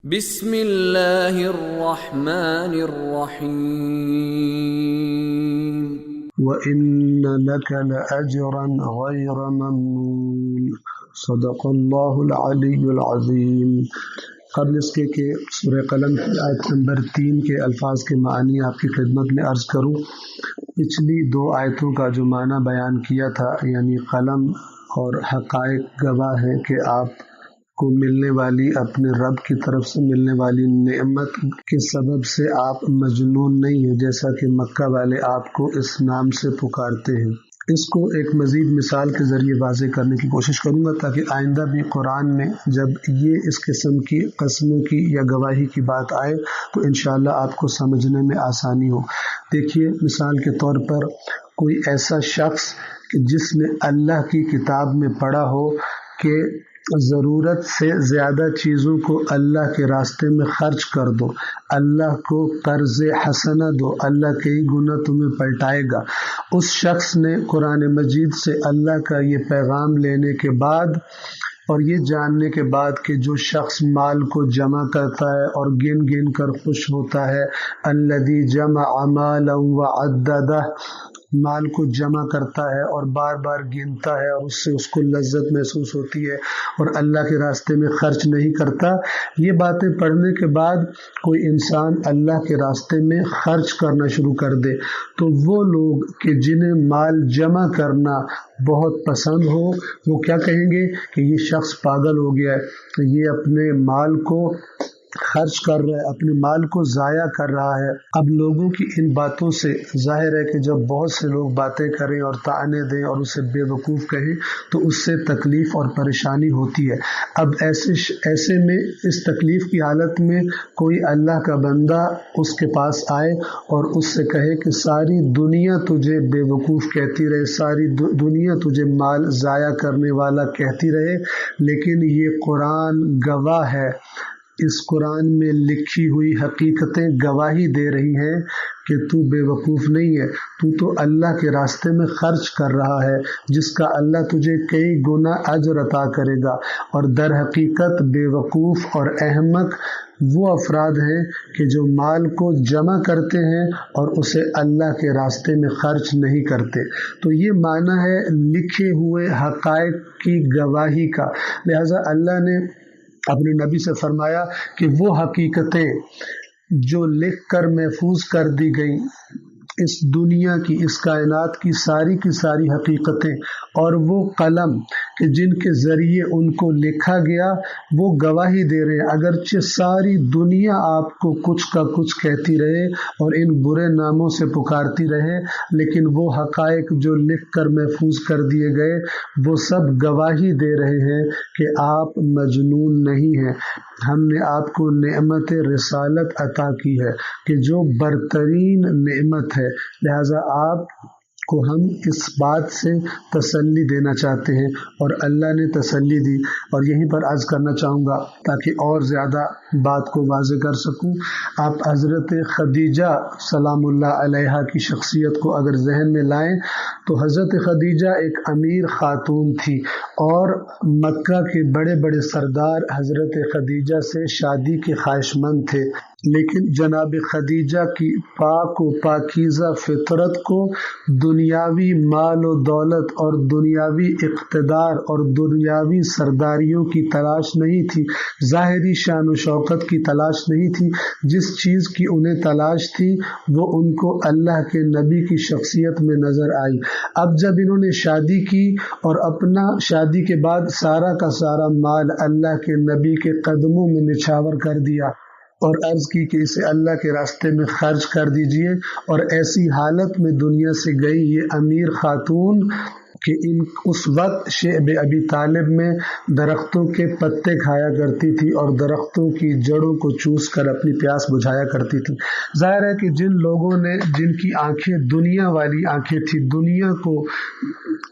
بسم اللہ الرحمن الرحیم وَإِنَّ لَكَ لَأَجْرًا غَيْرَ مَمْنُونٍ صدق اللہ العلی العظیم۔ قبل اس کے کہ سورہ قلم کی آیت نمبر 3 کے الفاظ کے معنی آپ کی خدمت میں عرض کروں، پچھلی 2 آیتوں کا جو معنی بیان کیا تھا، یعنی قلم اور حقائق گواہ ہیں کہ آپ کو ملنے والی اپنے رب کی طرف سے ملنے والی نعمت کے سبب سے آپ مجنون نہیں ہیں، جیسا کہ مکہ والے آپ کو اس نام سے پکارتے ہیں۔ اس کو ایک مزید مثال کے ذریعے واضح کرنے کی کوشش کروں گا تاکہ آئندہ بھی قرآن میں جب یہ اس قسم کی قسموں کی یا گواہی کی بات آئے تو انشاءاللہ آپ کو سمجھنے میں آسانی ہو۔ دیکھیے، مثال کے طور پر کوئی ایسا شخص جس نے اللہ کی کتاب میں پڑھا ہو کہ ضرورت سے زیادہ چیزوں کو اللہ کے راستے میں خرچ کر دو، اللہ کو قرض حسنہ دو، اللہ کئی گنا تمہیں پلٹائے گا۔ اس شخص نے قرآن مجید سے اللہ کا یہ پیغام لینے کے بعد اور یہ جاننے کے بعد کہ جو شخص مال کو جمع کرتا ہے اور گن گن کر خوش ہوتا ہے، الذی جمع مالا وعددہ، مال کو جمع کرتا ہے اور بار بار گنتا ہے اور اس سے اس کو لذت محسوس ہوتی ہے اور اللہ کے راستے میں خرچ نہیں کرتا، یہ باتیں پڑھنے کے بعد کوئی انسان اللہ کے راستے میں خرچ کرنا شروع کر دے تو وہ لوگ کہ جنہیں مال جمع کرنا بہت پسند ہو، وہ کیا کہیں گے کہ یہ شخص پاگل ہو گیا ہے، یہ اپنے مال کو خرچ کر رہا ہے، اپنے مال کو ضائع کر رہا ہے۔ اب لوگوں کی ان باتوں سے ظاہر ہے کہ جب بہت سے لوگ باتیں کریں اور طعنے دیں اور اسے بے وقوف کہیں تو اس سے تکلیف اور پریشانی ہوتی ہے۔ اب ایسے میں اس تکلیف کی حالت میں کوئی اللہ کا بندہ اس کے پاس آئے اور اس سے کہے کہ ساری دنیا تجھے بے وقوف کہتی رہے، ساری دنیا تجھے مال ضائع کرنے والا کہتی رہے، لیکن یہ قرآن گواہ ہے، اس قرآن میں لکھی ہوئی حقیقتیں گواہی دے رہی ہیں کہ تو بے وقوف نہیں ہے، تو اللہ کے راستے میں خرچ کر رہا ہے جس کا اللہ تجھے کئی گنا اجر عطا کرے گا۔ اور در حقیقت بے وقوف اور احمق وہ افراد ہیں کہ جو مال کو جمع کرتے ہیں اور اسے اللہ کے راستے میں خرچ نہیں کرتے۔ تو یہ معنی ہے لکھے ہوئے حقائق کی گواہی کا۔ لہذا اللہ نے اپنے نبی سے فرمایا کہ وہ حقیقتیں جو لکھ کر محفوظ کر دی گئیں، اس دنیا کی، اس کائنات کی ساری حقیقتیں، اور وہ قلم کہ جن کے ذریعے ان کو لکھا گیا، وہ گواہی دے رہے ہیں۔ اگرچہ ساری دنیا آپ کو کچھ کا کچھ کہتی رہے اور ان برے ناموں سے پکارتی رہے، لیکن وہ حقائق جو لکھ کر محفوظ کر دیے گئے وہ سب گواہی دے رہے ہیں کہ آپ مجنون نہیں ہیں۔ ہم نے آپ کو نعمت رسالت عطا کی ہے کہ جو برترین نعمت ہے، لہذا آپ کو ہم اس بات سے تسلی دینا چاہتے ہیں، اور اللہ نے تسلی دی۔ اور یہیں پر عرض کرنا چاہوں گا تاکہ اور زیادہ بات کو واضح کر سکوں، آپ حضرت خدیجہ سلام اللہ علیہا کی شخصیت کو اگر ذہن میں لائیں تو حضرت خدیجہ ایک امیر خاتون تھی اور مکہ کے بڑے بڑے سردار حضرت خدیجہ سے شادی کے خواہش مند تھے، لیکن جناب خدیجہ کی پاک و پاکیزہ فطرت کو دنیاوی مال و دولت اور دنیاوی اقتدار اور دنیاوی سرداریوں کی تلاش نہیں تھی، ظاہری شان و شوکت کی تلاش نہیں تھی۔ جس چیز کی انہیں تلاش تھی وہ ان کو اللہ کے نبی کی شخصیت میں نظر آئی۔ اب جب انہوں نے شادی کی اور اپنا شادی کے بعد سارا کا سارا مال اللہ کے نبی کے قدموں میں نچھاور کر دیا اور عرض کی کہ اسے اللہ کے راستے میں خرچ کر دیجئے، اور ایسی حالت میں دنیا سے گئی یہ امیر خاتون کہ اس وقت شعب ابی طالب میں درختوں کے پتے کھایا کرتی تھی اور درختوں کی جڑوں کو چوس کر اپنی پیاس بجھایا کرتی تھی۔ ظاہر ہے کہ جن لوگوں نے، جن کی آنکھیں دنیا والی آنکھیں تھی، دنیا کو